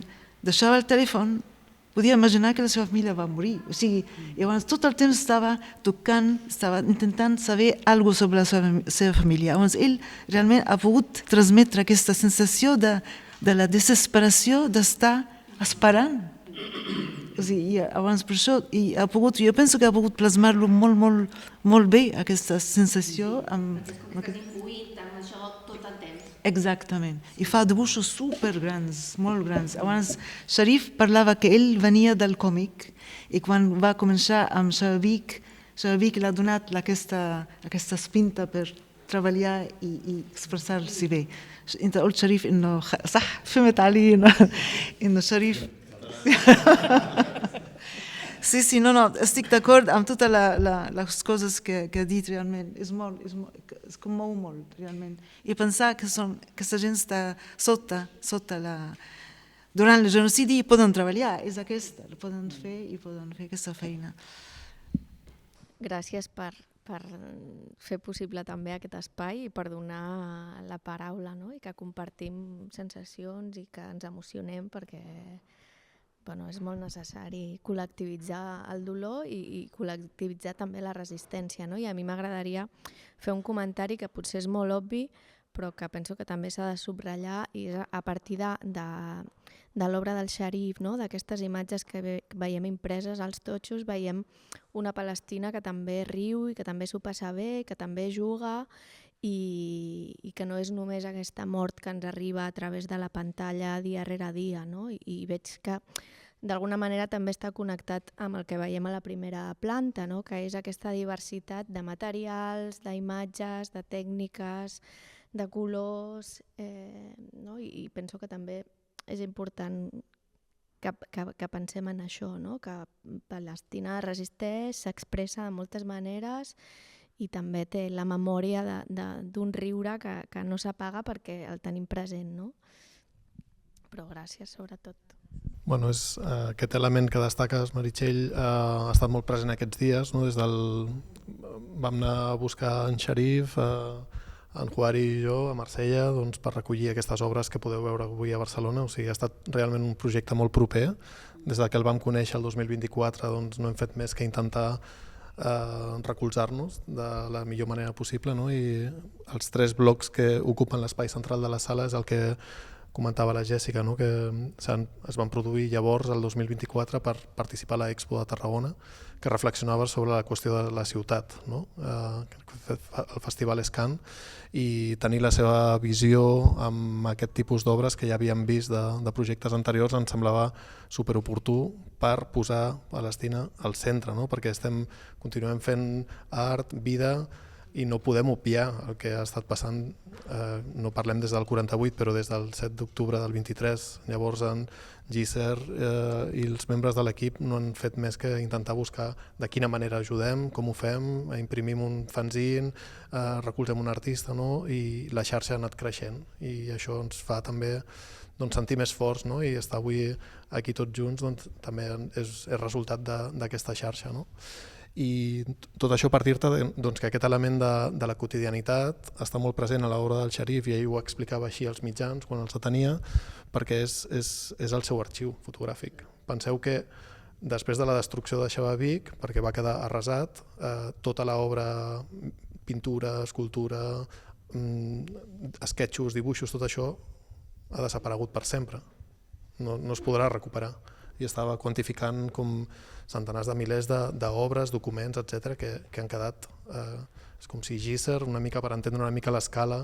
deixava el telèfon podia imaginar que la seva família va morir. O sigui, llavors tot el temps estava tocant, estava intentant saber alguna cosa sobre la seva família. Llavors ell realment ha pogut transmetre aquesta sensació de la desesperació d'estar esperant. O sigui, abans per això, jo penso que ha pogut plasmar-lo molt bé, aquesta sensació. Que has imbuït amb això tot el temps. Exactament. I fa dibuixos supergrans, molt grans. Abans, Sharif parlava que ell venia del còmic i quan va començar amb Shababik l'ha donat aquesta espinta per treballar i expressar-se bé. انت قلت شريف انه صح فهمت علي انه شريف Sí, no, estic d'acord amb totes les coses que ha dit realment. Es commou molt, realment. I pensar que aquesta gent està sota durant el genocidi i poden treballar, és aquesta, poden fer aquesta feina. Gràcies per fer possible també aquest espai i per donar la paraula, no? I que compartim sensacions i que ens emocionem perquè és molt necessari col·lectivitzar el dolor i col·lectivitzar també la resistència, no? I a mi m'agradaria fer un comentari que potser és molt obvi, però que penso que també s'ha de subratllar i és a partir de l'obra del Sharif, no? D'aquestes imatges que veiem impreses als totxos, veiem una Palestina que també riu i que també s'ho passa bé, que també juga i que no és només aquesta mort que ens arriba a través de la pantalla dia rere dia, no? I veig que d'alguna manera també està connectat amb el que veiem a la primera planta, no? Que és aquesta diversitat de materials, d'imatges, de tècniques, de colors, no? I penso que també és important que pensem en això, no? Que Palestina resisteix, s'expressa de moltes maneres i també té la memòria d'un riure que no s'apaga perquè el tenim present, no? Però gràcies, sobretot. Bueno, és aquest element que destaques, Meritxell, ha estat molt present aquests dies, no? Vam anar a buscar en Sharif, en Juari i jo a Marsella per recollir aquestes obres que podeu veure avui a Barcelona. O sigui, ha estat realment un projecte molt proper. Des que el vam conèixer el 2024 no hem fet més que intentar recolzar-nos de la millor manera possible, no? I els 3 blocs que ocupen l'espai central de la sala és el que comentava la Jèssica, no? Que es van produir llavors el 2024 per participar a l'Expo de Tarragona, que reflexionava sobre la qüestió de la ciutat, no? El Festival Escan, i tenir la seva visió amb aquest tipus d'obres que ja havíem vist de projectes anteriors ens semblava superoportú per posar Palestina al centre, no? Perquè continuem fent art, vida, i no podem obviar el que ha estat passant, no parlem des del 48, però des del 7 d'octubre del 23. Llavors en Gisser i els membres de l'equip no han fet més que intentar buscar de quina manera ajudem, com ho fem, imprimim un fanzine, recolzem un artista, no? I la xarxa ha anat creixent i això ens fa també sentir més forts, no? I estar avui aquí tots junts també és resultat d'aquesta xarxa, no? I tot això a partir-te que aquest element de la quotidianitat està molt present a l'obra del Sharif i ell ho explicava així als mitjans quan els tenia, perquè és el seu arxiu fotogràfic. Penseu que després de la destrucció de Shababik, perquè va quedar arrasat, tota l'obra, pintura, escultura, esquetxos, dibuixos, tot això ha desaparegut per sempre. No es podrà recuperar. I estava quantificant com centenars de milers d'obres, documents, etc., que han quedat. És com si Gisser, una mica per entendre una mica l'escala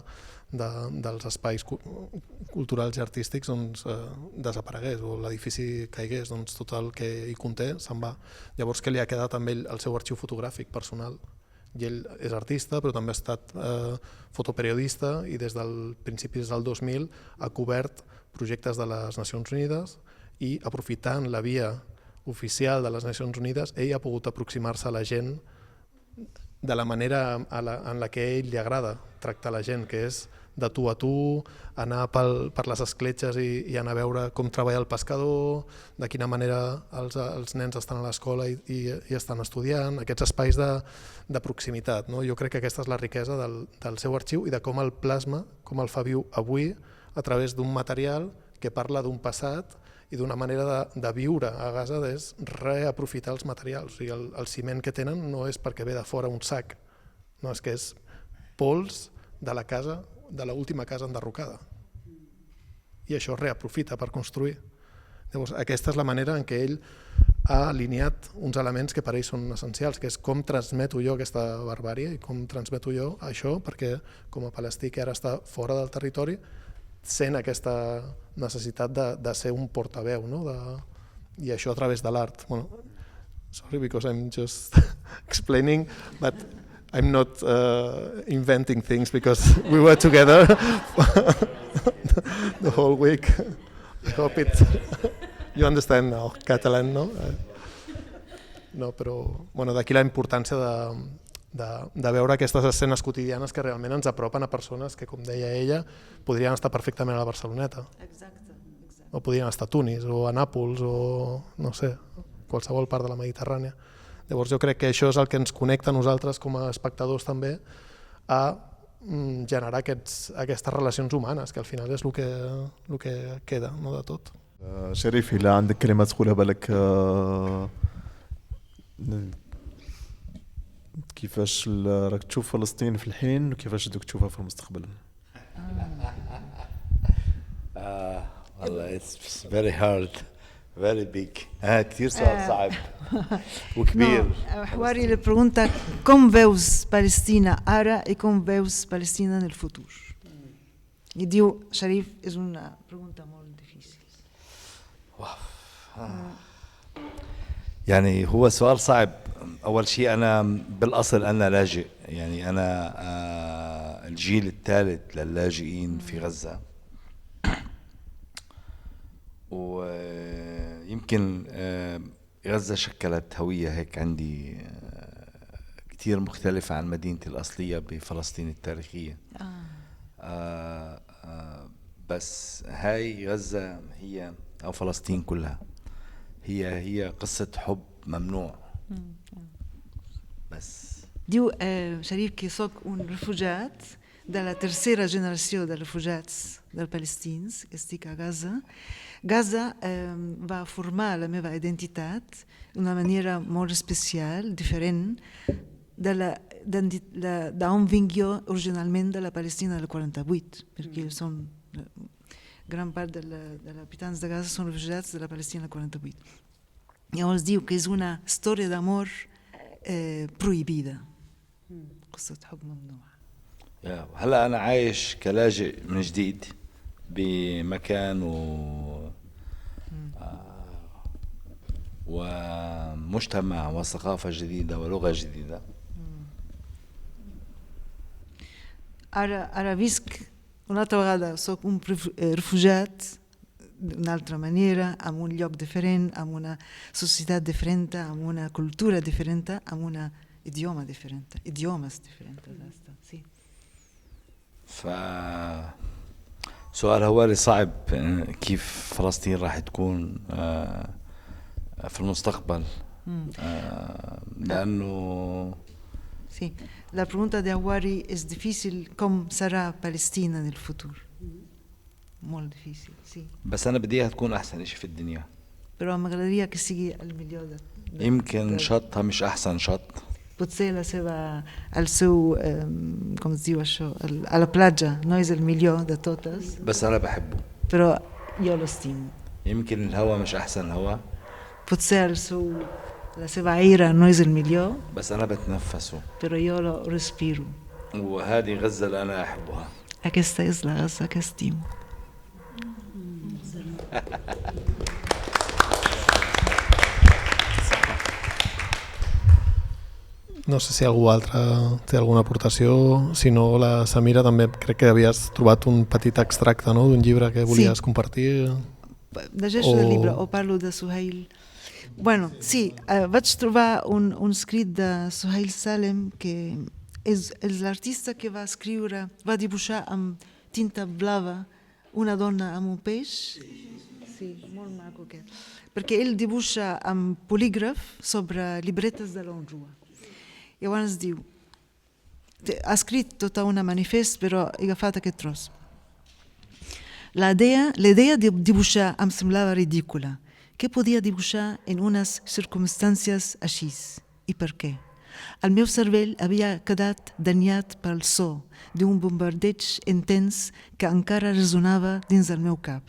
dels espais culturals i artístics, desaparegués o l'edifici caigués, tot el que hi conté se'n va. Llavors, què li ha quedat amb ell el seu arxiu fotogràfic personal? I ell és artista, però també ha estat fotoperiodista i des del principis del 2000 ha cobert projectes de les Nacions Unides i aprofitant la via oficial de les Nacions Unides, ell ha pogut aproximar-se a la gent de la manera en la que a ell li agrada tractar la gent, que és de tu a tu, anar per les escletxes i anar a veure com treballa el pescador, de quina manera els nens estan a l'escola i estan estudiant, aquests espais de proximitat. No? Jo crec que aquesta és la riquesa del seu arxiu i de com el plasma, com el fa viu avui, a través d'un material que parla d'un passat i d'una manera de viure a Gaza és reaprofitar els materials. O sigui, el ciment que tenen no és perquè ve de fora un sac, no, és que és pols de la casa, de l'última casa enderrocada. I això es reaprofita per construir. Llavors, aquesta és la manera en què ell ha alineat uns elements que per ell són essencials, que és com transmeto jo aquesta barbàrie i com transmeto jo això, perquè com a palestí que ara està fora del territori, sent aquesta necessitat de ser un portaveu, no? I això a través de l'art. Bueno, sorry, because I'm just explaining, but I'm not inventing things because we were together the whole week. I hope you understand now, Catalan, no? No, però bueno, d'aquí la importància de veure aquestes escenes quotidianes que realment ens apropen a persones que, com deia ella, podrien estar perfectament a la Barceloneta. Exacte. O podrien estar a Tunis o a Nàpols o, no sé, qualsevol part de la Mediterrània. Llavors jo crec que això és el que ens connecta a nosaltres com a espectadors també a generar aquestes relacions humanes, que al final és el que queda, no, de tot. شريف إذا عندك كلمة تقولها بالك كيفاش راك تشوف فلسطين في الحين وكيفاش بدك تشوفها في المستقبل؟ والله it's very hard, very big. كثير سؤال صعب وكبير. Hawari le pergunta como veus Palestina ara e como veus Palestina no futuro. E diu, Sharif, és una pergunta molt difícil. يعني هو سؤال صعب. أول شيء أنا بالأصل أنا لاجئ، يعني أنا الجيل الثالث للاجئين في غزة، ويمكن غزة شكلت هوية هيك عندي كتير مختلفة عن مدينتي الأصلية بفلسطين التاريخية. بس هاي غزة هي أو فلسطين كلها هي قصة حب ممنوع. بس Diu, Sharif, que soc un refugiat de la tercera generació de refugiats dels palestins, que estic a Gaza. Gaza va formar la meva identitat d'una manera molt especial, diferent, d'on vinc jo originalment de la Palestina del 48, perquè són gran part dels habitants de Gaza són refugiats de la Palestina del 48. Llavors diu que és una història d'amor prohibida. قصة حب ممنوعة. هلا أنا عايش كلاجئ من جديد بمكان ومجتمع وثقافة جديدة ولغة جديدة. Ara visc una altra vegada, soc un refugiat d'una altra manera, en un lloc diferent, amb una societat diferent, amb una cultura diferent, amb un idioma differente, idiomas differentes. Sì. سؤال هواري صعب، كيف فلسطين راح تكون في المستقبل، لأنه Sì, la pregunta di Hawari è difficile, come sarà Palestina nel futuro? Molto difficile, sì. بس أنا بدي إياها تكون أحسن إشي في الدنيا. Però m'agradaria che sigui il millor يمكن شطها مش أحسن شط. Potser el seu, com es diu això, a la platja no és el millor de totes. بس أنا بحبه. Però jo l'estimo. يمكن الهواء مش أحسن هواء. Potser la seva aire no és el millor. بس أنا بتنفسه. Però jo lo respiro. وهذه غزة اللي أنا أحبها. Aquesta és la Gaza que estimo. No sé si algú altre té alguna aportació, si no la Samira també crec que havies trobat un petit extracte, no?, d'un llibre que volies compartir. Llegeixo del llibre o parlo de Suhail. Bueno, sí, vaig trobar un escrit de Suhail Salem que és l'artista que va escriure, va dibuixar amb tinta blava una dona amb un peix. Sí, molt maco aquest. Perquè ell dibuixa amb polígraf sobre llibretes de l'Onrua. Llavors diu, ha escrit tota una manifest, però he agafat aquest tros. La idea de dibuixar em semblava ridícula. Què podia dibuixar en unes circumstàncies així? I per què? El meu cervell havia quedat danyat pel so d'un bombardeig intens que encara resonava dins el meu cap.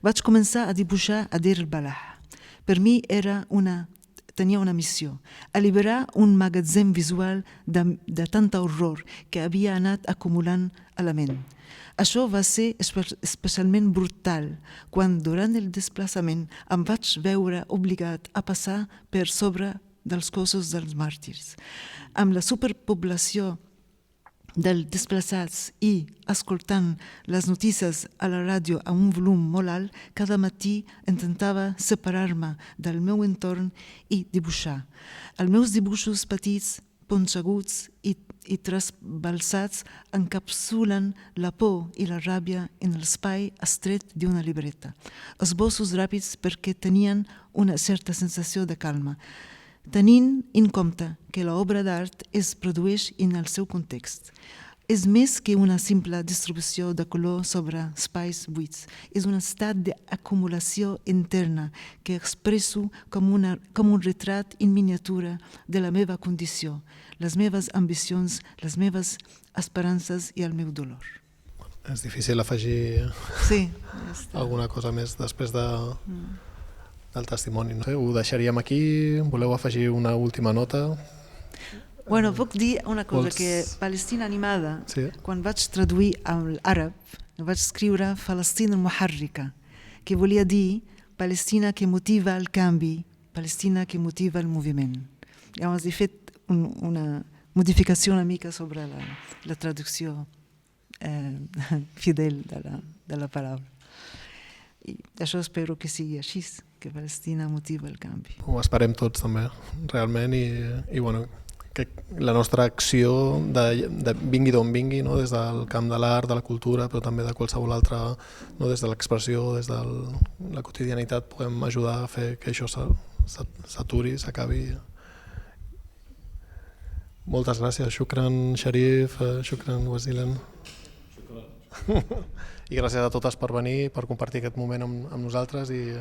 Vaig començar a dibuixar a Deir el-Balah. Per mi tenia una missió, alliberar un magatzem visual de tanta horror que havia anat acumulant a la ment. Això va ser especialment brutal quan durant el desplaçament em vaig veure obligat a passar per sobre dels cossos dels màrtirs. Amb la superpoblació dels desplaçats i escoltant les notícies a la ràdio a un volum molt alt, cada matí intentava separar-me del meu entorn i dibuixar. Els meus dibuixos petits, punxeguts i trasbalsats encapsulen la por i la ràbia en l'espai estret d'una llibreta. Esbossos ràpids perquè tenien una certa sensació de calma, tenint en compte que l'obra d'art es produeix en el seu context. És més que una simple distribució de color sobre espais buits. És un estat d'acumulació interna que expresso com un retrat en miniatura de la meva condició, les meves ambicions, les meves esperances i el meu dolor. És difícil afegir alguna cosa més després del testimoni. No sé, ho deixaríem aquí. Voleu afegir una última nota? Bueno, puc dir una cosa, que Palestina animada, quan vaig traduir a l'àrab, vaig escriure Palestina muharrika, que volia dir Palestina que motiva el canvi, Palestina que motiva el moviment. Llavors he fet una modificació una mica sobre la traducció fidel de la paraula. I això espero que sigui així, que Palestina motiva el canvi. Ho esperem tots també, realment, i bueno, que la nostra acció de vingui d'on vingui, no? Des del camp de l'art, de la cultura, però també de qualsevol altra, no? Des de l'expressió, des de la quotidianitat, podem ajudar a fer que això s'aturi, s'acabi. Moltes gràcies, Shukran, Sharif, Shukran, Wazilan. I gràcies a totes per venir, per compartir aquest moment amb nosaltres i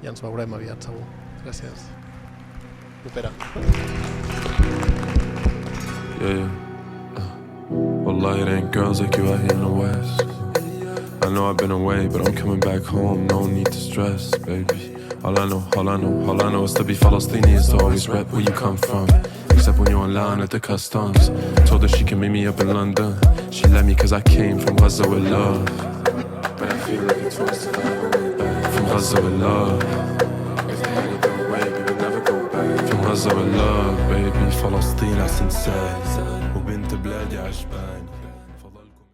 ens veurem aviat, segur. Gràcies. Propera. Yeah. Wallahi, it ain't girls like you out here in the West. I know I've been away, but I'm coming back home. No need to stress, baby. All I know is to be Palestinian is to always rep where you come from. Except when you're online at the customs. Told her she can meet me up in London. She let me cause I came from Gaza with love. But I feel like it's always from Gaza with love. If they had it their way, we would never go back. From Gaza with love, baby. فلسطين أحسن سال وبنت بلادي عجباني.